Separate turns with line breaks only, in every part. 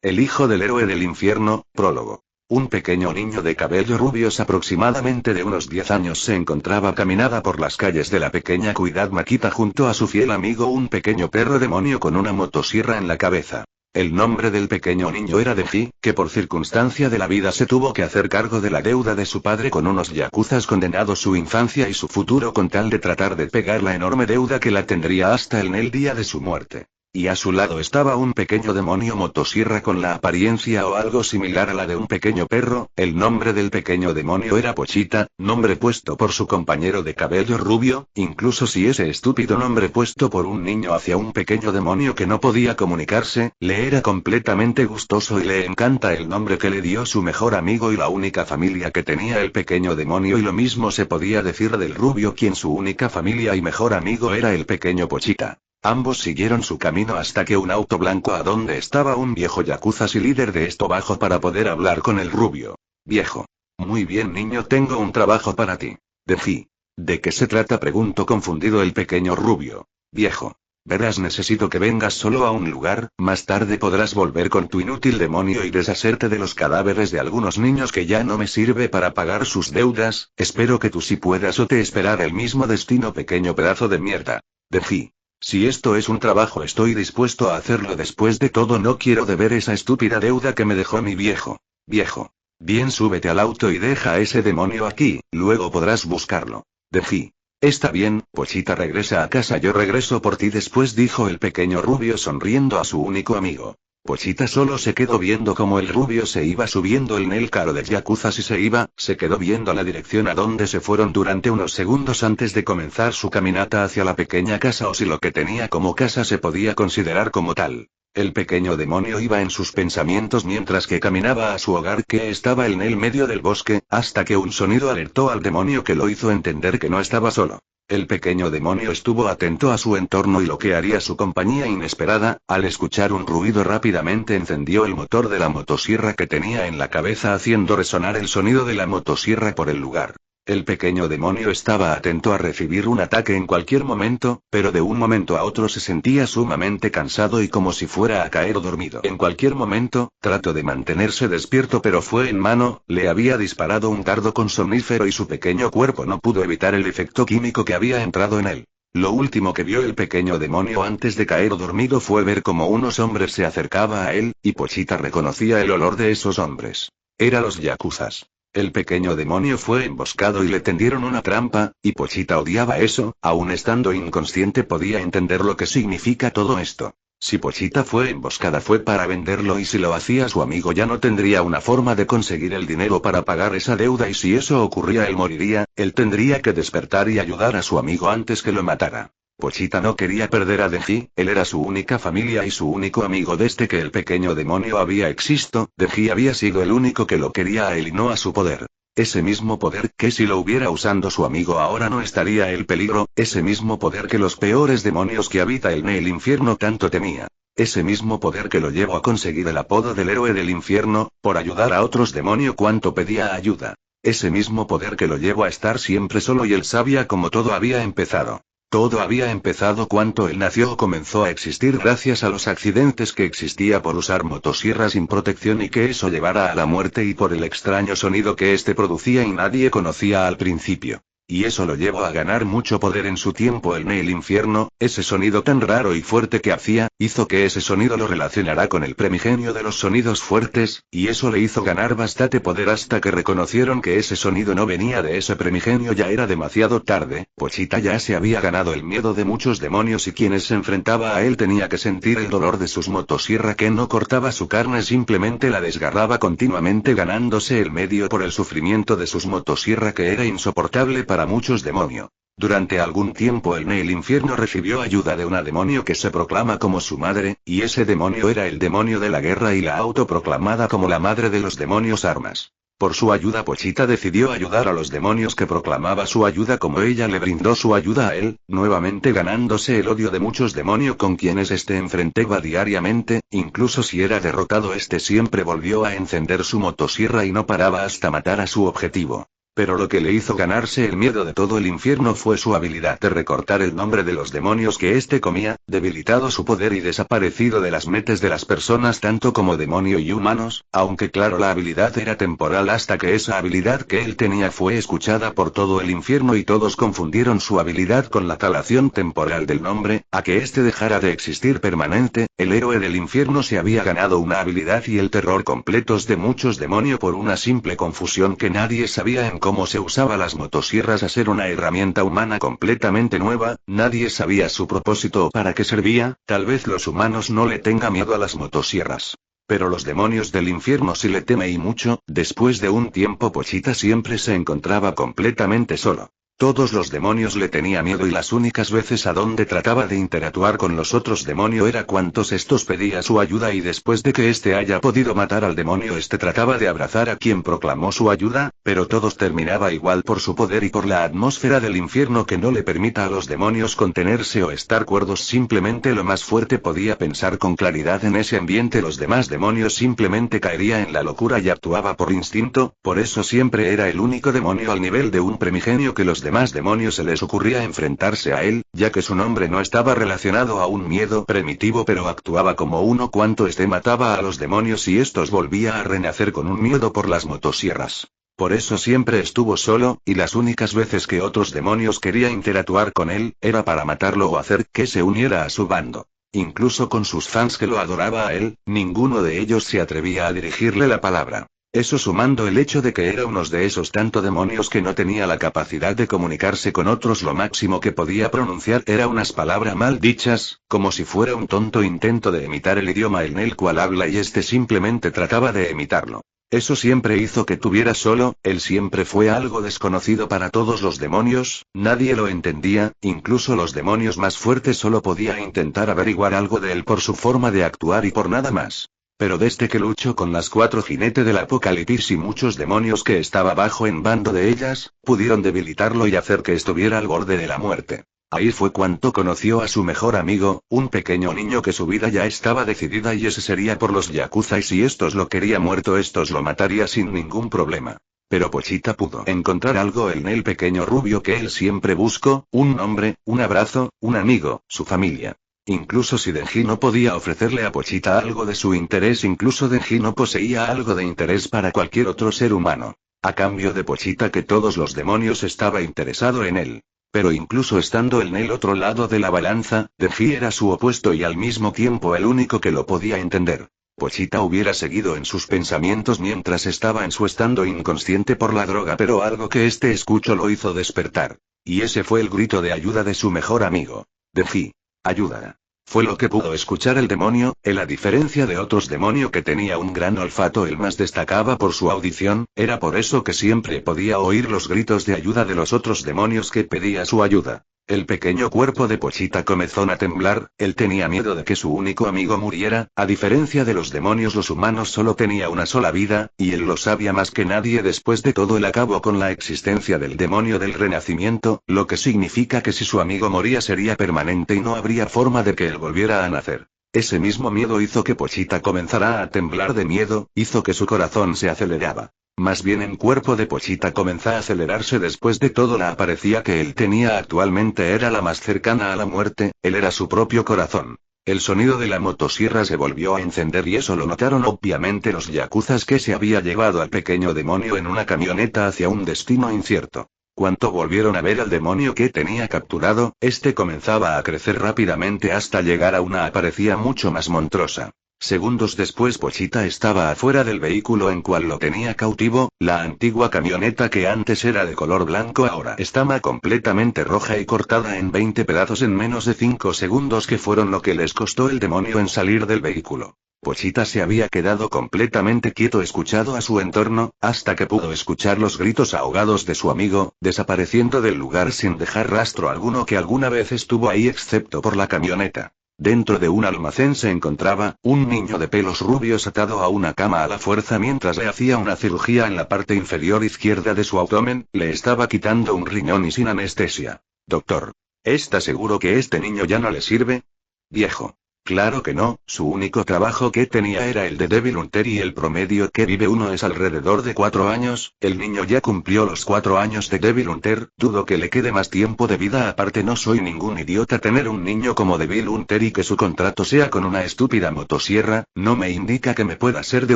El hijo del héroe del infierno, prólogo. Un pequeño niño de cabello rubios aproximadamente de unos 10 años se encontraba caminando por las calles de la pequeña ciudad Makita junto a su fiel amigo un pequeño perro demonio con una motosierra en la cabeza. El nombre del pequeño niño era Deji, que por circunstancia de la vida se tuvo que hacer cargo de la deuda de su padre con unos yakuzas condenados su infancia y su futuro con tal de tratar de pagar la enorme deuda que la tendría hasta el día de su muerte. Y a su lado estaba un pequeño demonio motosierra con la apariencia o algo similar a la de un pequeño perro. El nombre del pequeño demonio era Pochita, nombre puesto por su compañero de cabello rubio, incluso si ese estúpido nombre puesto por un niño hacia un pequeño demonio que no podía comunicarse, le era completamente gustoso y le encanta el nombre que le dio su mejor amigo y la única familia que tenía el pequeño demonio, y lo mismo se podía decir del rubio, quien su única familia y mejor amigo era el pequeño Pochita. Ambos siguieron su camino hasta que un auto blanco a donde estaba un viejo yakuza y líder de esto bajó para poder hablar con el rubio. Viejo. Muy bien niño, tengo un trabajo para ti. Deji. ¿De qué se trata?, preguntó confundido el pequeño rubio. Viejo. Verás, necesito que vengas solo a un lugar, más tarde podrás volver con tu inútil demonio y deshacerte de los cadáveres de algunos niños que ya no me sirve para pagar sus deudas. Espero que tú sí puedas o te esperará el mismo destino, pequeño pedazo de mierda. Deji. Si esto es un trabajo estoy dispuesto a hacerlo, después de todo no quiero deber esa estúpida deuda que me dejó mi viejo. Viejo. Bien, súbete al auto y deja a ese demonio aquí, luego podrás buscarlo. Deji. Está bien, Pochita, regresa a casa, yo regreso por ti después, dijo el pequeño rubio sonriendo a su único amigo. Pochita solo se quedó viendo cómo el rubio se iba subiendo en el carro de yakuza y se quedó viendo la dirección a donde se fueron durante unos segundos antes de comenzar su caminata hacia la pequeña casa, o si lo que tenía como casa se podía considerar como tal. El pequeño demonio iba en sus pensamientos mientras que caminaba a su hogar, que estaba en el medio del bosque, hasta que un sonido alertó al demonio que lo hizo entender que no estaba solo. El pequeño demonio estuvo atento a su entorno y lo que haría su compañía inesperada. Al escuchar un ruido rápidamente encendió el motor de la motosierra que tenía en la cabeza, haciendo resonar el sonido de la motosierra por el lugar. El pequeño demonio estaba atento a recibir un ataque en cualquier momento, pero de un momento a otro se sentía sumamente cansado y como si fuera a caer dormido. En cualquier momento, trató de mantenerse despierto pero fue en vano, le había disparado un dardo con somnífero y su pequeño cuerpo no pudo evitar el efecto químico que había entrado en él. Lo último que vio el pequeño demonio antes de caer dormido fue ver cómo unos hombres se acercaban a él, y Pochita reconocía el olor de esos hombres. Eran los yakuzas. El pequeño demonio fue emboscado y le tendieron una trampa, y Pochita odiaba eso. Aun estando inconsciente podía entender lo que significa todo esto. Si Pochita fue emboscada fue para venderlo, y si lo hacía su amigo ya no tendría una forma de conseguir el dinero para pagar esa deuda, y si eso ocurría él moriría. Él tendría que despertar y ayudar a su amigo antes que lo matara. Pochita no quería perder a Deji, él era su única familia y su único amigo desde que el pequeño demonio había existido. Deji había sido el único que lo quería a él y no a su poder. Ese mismo poder que si lo hubiera usando su amigo ahora no estaría el peligro, ese mismo poder que los peores demonios que habita en el infierno tanto temía. Ese mismo poder que lo llevó a conseguir el apodo del héroe del infierno, por ayudar a otros demonios cuanto pedía ayuda. Ese mismo poder que lo llevó a estar siempre solo, y él sabía cómo todo había empezado. Todo había empezado cuando él nació o comenzó a existir gracias a los accidentes que existía por usar motosierra sin protección y que eso llevara a la muerte, y por el extraño sonido que este producía y nadie conocía al principio. Y eso lo llevó a ganar mucho poder en su tiempo en el infierno. Ese sonido tan raro y fuerte que hacía, hizo que ese sonido lo relacionara con el primigenio de los sonidos fuertes, y eso le hizo ganar bastante poder hasta que reconocieron que ese sonido no venía de ese primigenio. Ya era demasiado tarde. Pochita ya se había ganado el miedo de muchos demonios, y quienes se enfrentaba a él tenía que sentir el dolor de sus motosierra que no cortaba su carne, simplemente la desgarraba continuamente, ganándose el medio por el sufrimiento de sus motosierra que era insoportable para muchos demonios. Durante algún tiempo en el infierno recibió ayuda de una demonio que se proclama como su madre, y ese demonio era el demonio de la guerra y la autoproclamada como la madre de los demonios armas. Por su ayuda Pochita decidió ayudar a los demonios que proclamaba su ayuda como ella le brindó su ayuda a él, nuevamente ganándose el odio de muchos demonios con quienes enfrentaba diariamente. Incluso si era derrotado siempre volvió a encender su motosierra y no paraba hasta matar a su objetivo. Pero lo que le hizo ganarse el miedo de todo el infierno fue su habilidad de recortar el nombre de los demonios que éste comía, debilitado su poder y desaparecido de las mentes de las personas tanto como demonio y humanos, aunque claro la habilidad era temporal hasta que esa habilidad que él tenía fue escuchada por todo el infierno y todos confundieron su habilidad con la talación temporal del nombre, a que éste dejara de existir permanente. El héroe del infierno se había ganado una habilidad y el terror completos de muchos demonios por una simple confusión que nadie sabía en cómo se usaba las motosierras a ser una herramienta humana completamente nueva, nadie sabía su propósito o para qué servía. Tal vez los humanos no le tengan miedo a las motosierras. Pero los demonios del infierno sí le teme y mucho. Después de un tiempo Pochita siempre se encontraba completamente solo. Todos los demonios le tenían miedo y las únicas veces a donde trataba de interactuar con los otros demonios era cuantos estos pedía su ayuda y después de que éste haya podido matar al demonio este trataba de abrazar a quien proclamó su ayuda, pero todos terminaba igual por su poder y por la atmósfera del infierno que no le permita a los demonios contenerse o estar cuerdos simplemente lo más fuerte podía pensar con claridad en ese ambiente los demás demonios simplemente caería en la locura y actuaba por instinto, por eso siempre era el único demonio al nivel de un primigenio que los demás demonios se les ocurría enfrentarse a él, ya que su nombre no estaba relacionado a un miedo primitivo pero actuaba como uno cuanto este mataba a los demonios y estos volvía a renacer con un miedo por las motosierras. Por eso siempre estuvo solo, y las únicas veces que otros demonios querían interactuar con él, era para matarlo o hacer que se uniera a su bando. Incluso con sus fans que lo adoraba a él, ninguno de ellos se atrevía a dirigirle la palabra. Eso sumando el hecho de que era uno de esos tanto demonios que no tenía la capacidad de comunicarse con otros, lo máximo que podía pronunciar era unas palabras mal dichas, como si fuera un tonto intento de imitar el idioma en el cual habla y este simplemente trataba de imitarlo. Eso siempre hizo que tuviera solo, él siempre fue algo desconocido para todos los demonios, nadie lo entendía, incluso los demonios más fuertes solo podían intentar averiguar algo de él por su forma de actuar y por nada más. Pero desde que luchó con las 4 jinetes del apocalipsis y muchos demonios que estaba bajo en bando de ellas, pudieron debilitarlo y hacer que estuviera al borde de la muerte. Ahí fue cuando conoció a su mejor amigo, un pequeño niño que su vida ya estaba decidida y ese sería por los yakuza y si estos lo quería muerto estos lo mataría sin ningún problema. Pero Pochita pudo encontrar algo en el pequeño rubio que él siempre buscó, un nombre, un abrazo, un amigo, su familia. Incluso si Denji no podía ofrecerle a Pochita algo de su interés, incluso Denji no poseía algo de interés para cualquier otro ser humano. A cambio de Pochita que todos los demonios estaba interesado en él. Pero incluso estando en el otro lado de la balanza, Denji era su opuesto y al mismo tiempo el único que lo podía entender. Pochita hubiera seguido en sus pensamientos mientras estaba en su estado inconsciente por la droga, pero algo que este escuchó lo hizo despertar. Y ese fue el grito de ayuda de su mejor amigo. Denji. Ayuda. Fue lo que pudo escuchar el demonio, a diferencia de otros demonios que tenía un gran olfato, el más destacaba por su audición, era por eso que siempre podía oír los gritos de ayuda de los otros demonios que pedía su ayuda. El pequeño cuerpo de Pochita comenzó a temblar, él tenía miedo de que su único amigo muriera, a diferencia de los demonios los humanos solo tenía una sola vida, y él lo sabía más que nadie después de todo él acabó con la existencia del demonio del renacimiento, lo que significa que si su amigo moría sería permanente y no habría forma de que él volviera a nacer. Ese mismo miedo hizo que Pochita comenzara a temblar de miedo, hizo que su corazón se aceleraba. Más bien el cuerpo de Pochita comenzó a acelerarse después de todo la apariencia que él tenía actualmente era la más cercana a la muerte, él era su propio corazón. El sonido de la motosierra se volvió a encender y eso lo notaron obviamente los yakuzas que se había llevado al pequeño demonio en una camioneta hacia un destino incierto. Cuando volvieron a ver al demonio que tenía capturado, este comenzaba a crecer rápidamente hasta llegar a una apariencia mucho más monstruosa. Segundos después Pochita estaba afuera del vehículo en cual lo tenía cautivo, la antigua camioneta que antes era de color blanco ahora estaba completamente roja y cortada en 20 pedazos en menos de 5 segundos que fueron lo que les costó el demonio en salir del vehículo. Pochita se había quedado completamente quieto escuchado a su entorno, hasta que pudo escuchar los gritos ahogados de su amigo, desapareciendo del lugar sin dejar rastro alguno que alguna vez estuvo ahí excepto por la camioneta. Dentro de un almacén se encontraba un niño de pelos rubios atado a una cama a la fuerza mientras le hacía una cirugía en la parte inferior izquierda de su abdomen, le estaba quitando un riñón y sin anestesia. Doctor, ¿está seguro que este niño ya no le sirve? Viejo. Claro que no, su único trabajo que tenía era el de Devil Hunter y el promedio que vive uno es alrededor de 4 años, el niño ya cumplió los 4 años de Devil Hunter, dudo que le quede más tiempo de vida aparte no soy ningún idiota tener un niño como Devil Hunter y que su contrato sea con una estúpida motosierra, no me indica que me pueda ser de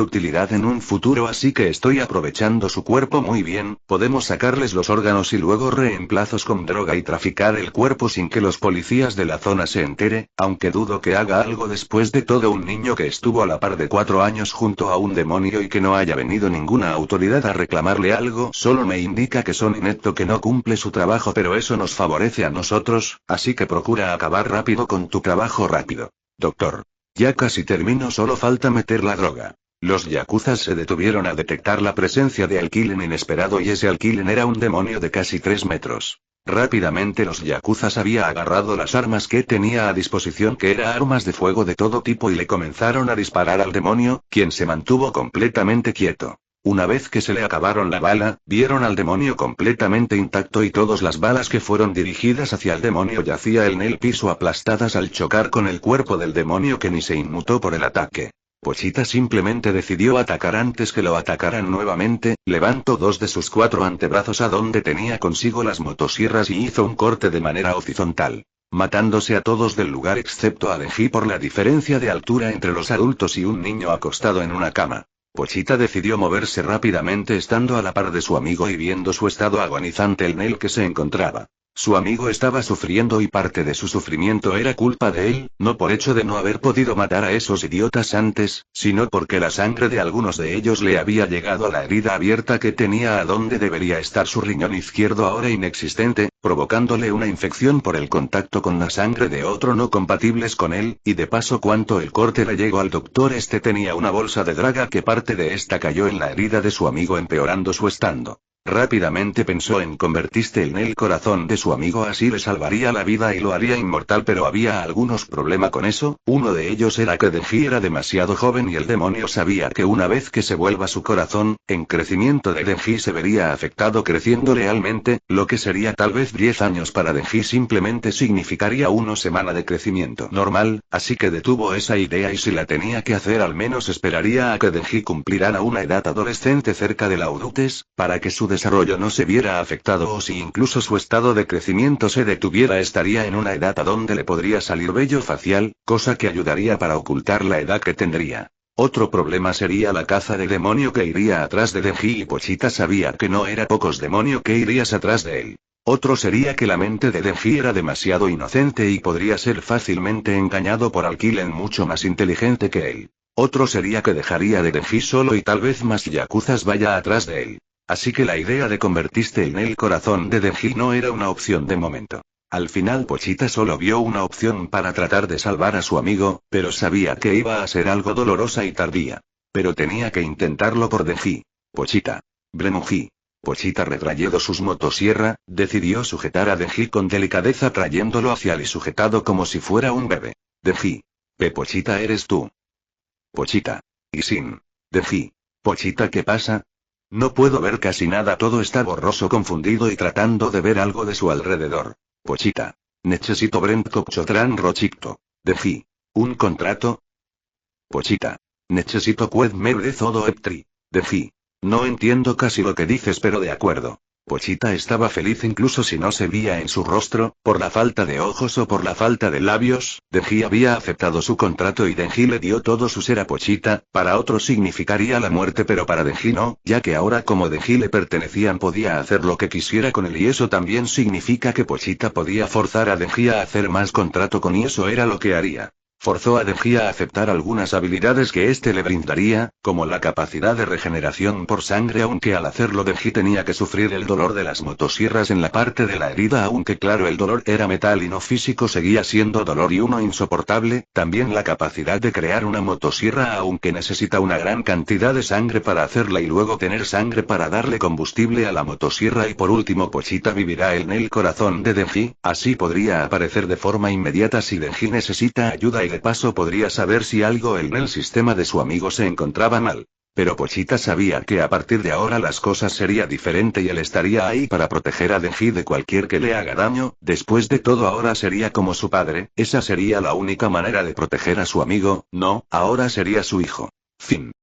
utilidad en un futuro así que estoy aprovechando su cuerpo muy bien, podemos sacarles los órganos y luego reemplazos con droga y traficar el cuerpo sin que los policías de la zona se entere, aunque dudo que haga algo después de todo un niño que estuvo a la par de 4 años junto a un demonio y que no haya venido ninguna autoridad a reclamarle algo solo me indica que son inepto que no cumple su trabajo pero eso nos favorece a nosotros, así que procura acabar rápido con tu trabajo rápido. Doctor. Ya casi termino solo falta meter la droga. Los yakuzas se detuvieron a detectar la presencia de alquilen inesperado y ese alquilen era un demonio de casi 3 metros. Rápidamente los yakuzas había agarrado las armas que tenía a disposición que eran armas de fuego de todo tipo y le comenzaron a disparar al demonio, quien se mantuvo completamente quieto. Una vez que se le acabaron la bala, vieron al demonio completamente intacto y todas las balas que fueron dirigidas hacia el demonio yacía en el piso aplastadas al chocar con el cuerpo del demonio que ni se inmutó por el ataque. Pochita simplemente decidió atacar antes que lo atacaran nuevamente, levantó 2 de sus 4 antebrazos a donde tenía consigo las motosierras y hizo un corte de manera horizontal, matándose a todos del lugar excepto a Denji por la diferencia de altura entre los adultos y un niño acostado en una cama. Pochita decidió moverse rápidamente estando a la par de su amigo y viendo su estado agonizante en el que se encontraba. Su amigo estaba sufriendo y parte de su sufrimiento era culpa de él, no por hecho de no haber podido matar a esos idiotas antes, sino porque la sangre de algunos de ellos le había llegado a la herida abierta que tenía a donde debería estar su riñón izquierdo ahora inexistente, provocándole una infección por el contacto con la sangre de otro no compatibles con él, y de paso cuanto el corte le llegó al doctor tenía una bolsa de draga que parte de esta cayó en la herida de su amigo empeorando su estado. Rápidamente pensó en convertirse en el corazón de su amigo así le salvaría la vida y lo haría inmortal pero había algunos problemas con eso, uno de ellos era que Denji era demasiado joven y el demonio sabía que una vez que se vuelva su corazón, en crecimiento de Denji se vería afectado creciendo realmente, lo que sería tal vez 10 años para Denji simplemente significaría una semana de crecimiento normal, así que detuvo esa idea y si la tenía que hacer al menos esperaría a que Denji cumpliera a una edad adolescente cerca de la adultez, para que su desarrollo no se viera afectado o si incluso su estado de crecimiento se detuviera estaría en una edad a donde le podría salir vello facial, cosa que ayudaría para ocultar la edad que tendría. Otro problema sería la caza de demonio que iría atrás de Denji y Pochita sabía que no era pocos demonio que irías atrás de él. Otro sería que la mente de Denji era demasiado inocente y podría ser fácilmente engañado por alguien mucho más inteligente que él. Otro sería que dejaría de Denji solo y tal vez más yakuzas vaya atrás de él. Así que la idea de convertirse en el corazón de Denji no era una opción de momento. Al final Pochita solo vio una opción para tratar de salvar a su amigo, pero sabía que iba a ser algo dolorosa y tardía. Pero tenía que intentarlo por Denji. Pochita. Bremuji. Pochita retrayendo sus motosierra, decidió sujetar a Denji con delicadeza trayéndolo hacia él y sujetado como si fuera un bebé. Denji. Pochita eres tú. Pochita. Y sin. Denji. Pochita ¿qué pasa? No puedo ver casi nada todo está borroso confundido y tratando de ver algo de su alrededor. Pochita. Necesito Brent Kopchotran Rochicto. Denji. ¿Un contrato? Pochita. Necesito Quedmer de Zodo Eptri. Denji. No entiendo casi lo que dices pero de acuerdo. Pochita estaba feliz incluso si no se veía en su rostro, por la falta de ojos o por la falta de labios, Denji había aceptado su contrato y Denji le dio todo su ser a Pochita, para otros significaría la muerte pero para Denji no, ya que ahora como Denji le pertenecían podía hacer lo que quisiera con él y eso también significa que Pochita podía forzar a Denji a hacer más contrato con y eso era lo que haría. Forzó a Denji a aceptar algunas habilidades que le brindaría, como la capacidad de regeneración por sangre aunque al hacerlo Denji tenía que sufrir el dolor de las motosierras en la parte de la herida aunque claro el dolor era metal y no físico seguía siendo dolor y uno insoportable, también la capacidad de crear una motosierra aunque necesita una gran cantidad de sangre para hacerla y luego tener sangre para darle combustible a la motosierra y por último Pochita vivirá en el corazón de Denji, así podría aparecer de forma inmediata si Denji necesita ayuda y de paso podría saber si algo en el sistema de su amigo se encontraba mal. Pero Pochita sabía que a partir de ahora las cosas sería diferente y él estaría ahí para proteger a Denji de cualquier que le haga daño. Después de todo ahora sería como su padre, esa sería la única manera de proteger a su amigo, no, ahora sería su hijo. Fin.